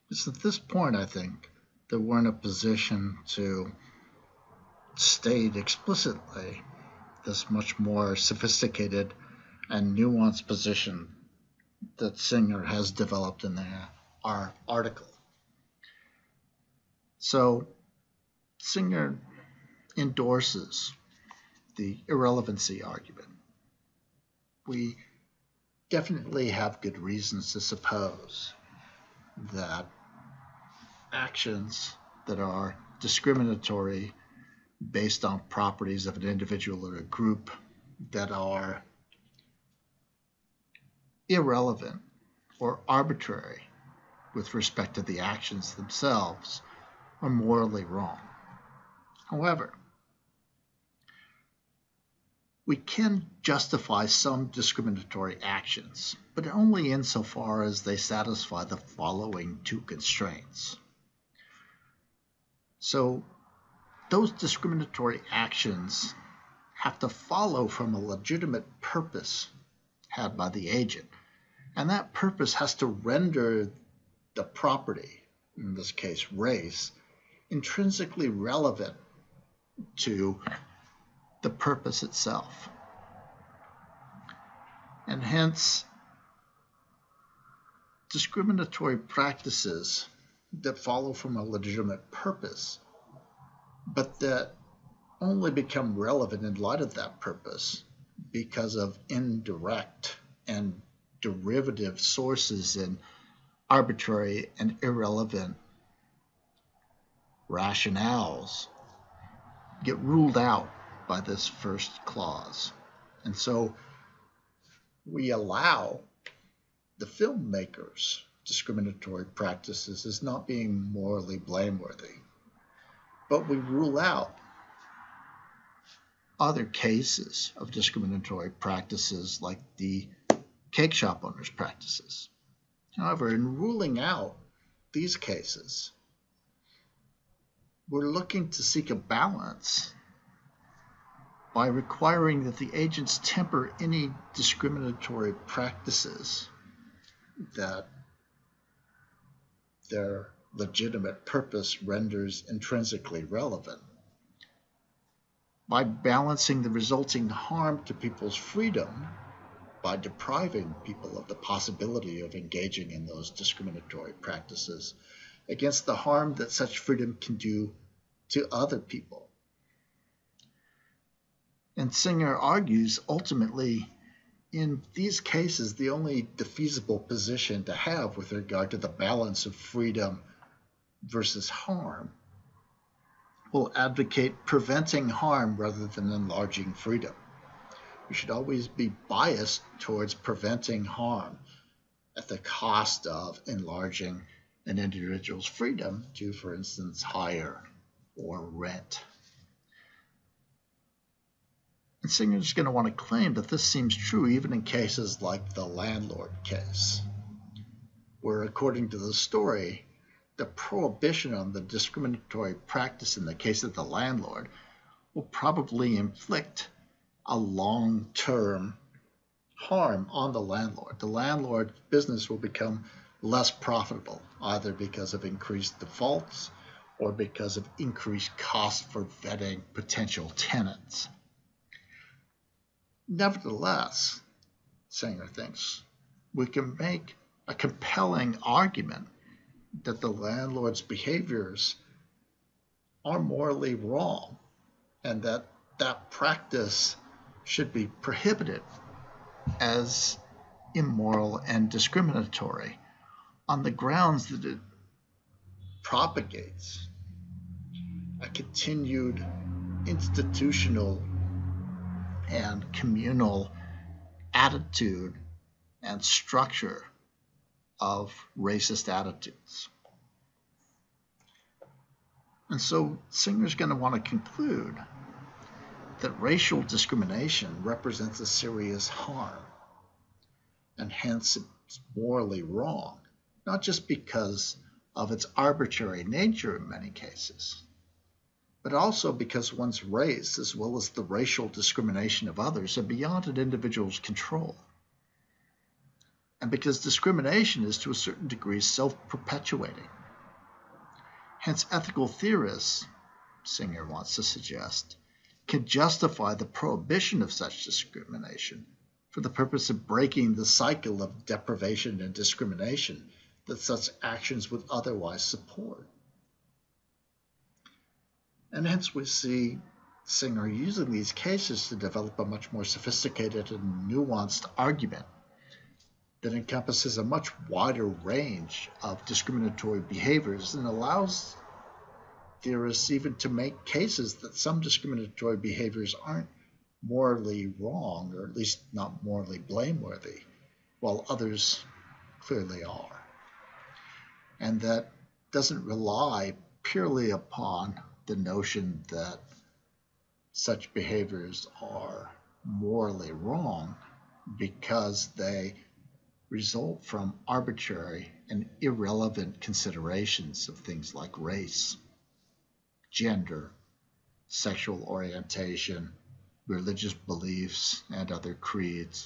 It's at this point, I think, that we're in a position to state explicitly this much more sophisticated and nuanced position that Singer has developed in our article. So Singer endorses the irrelevancy argument. We definitely have good reasons to suppose that actions that are discriminatory based on properties of an individual or a group that are irrelevant or arbitrary with respect to the actions themselves are morally wrong. However, we can justify some discriminatory actions, but only insofar as they satisfy the following two constraints. So, those discriminatory actions have to follow from a legitimate purpose had by the agent, and that purpose has to render the property, in this case race, intrinsically relevant to the purpose itself. And hence, discriminatory practices that follow from a legitimate purpose, but that only become relevant in light of that purpose because of indirect and derivative sources in arbitrary and irrelevant rationales, get ruled out by this first clause. And so we allow the filmmakers' discriminatory practices as not being morally blameworthy, but we rule out other cases of discriminatory practices like the cake shop owners' practices. However, in ruling out these cases, we're looking to seek a balance by requiring that the agents temper any discriminatory practices that their legitimate purpose renders intrinsically relevant by balancing the resulting harm to people's freedom by depriving people of the possibility of engaging in those discriminatory practices against the harm that such freedom can do to other people. And Singer argues ultimately in these cases the only defeasible position to have with regard to the balance of freedom versus harm will advocate preventing harm rather than enlarging freedom. We should always be biased towards preventing harm at the cost of enlarging an individual's freedom to, for instance, hire or rent. And Singer's going to want to claim that this seems true even in cases like the landlord case, where, according to the story, the prohibition on the discriminatory practice in the case of the landlord will probably inflict a long-term harm on the landlord. The landlord's business will become less profitable, either because of increased defaults or because of increased costs for vetting potential tenants. Nevertheless, Singer thinks, we can make a compelling argument that the landlord's behaviors are morally wrong and that that practice should be prohibited as immoral and discriminatory on the grounds that it propagates a continued institutional and communal attitude and structure of racist attitudes. And so Singer's going to want to conclude that racial discrimination represents a serious harm, and hence it's morally wrong, not just because of its arbitrary nature in many cases, but also because one's race, as well as the racial discrimination of others, are beyond an individual's control. And because discrimination is to a certain degree self-perpetuating, Hence, ethical theorists, Singer wants to suggest, can justify the prohibition of such discrimination for the purpose of breaking the cycle of deprivation and discrimination that such actions would otherwise support. And hence we see Singer using these cases to develop a much more sophisticated and nuanced argument that encompasses a much wider range of discriminatory behaviors and allows theorists even to make cases that some discriminatory behaviors aren't morally wrong, or at least not morally blameworthy, while others clearly are. And that doesn't rely purely upon the notion that such behaviors are morally wrong because they result from arbitrary and irrelevant considerations of things like race, gender, sexual orientation, religious beliefs, and other creeds.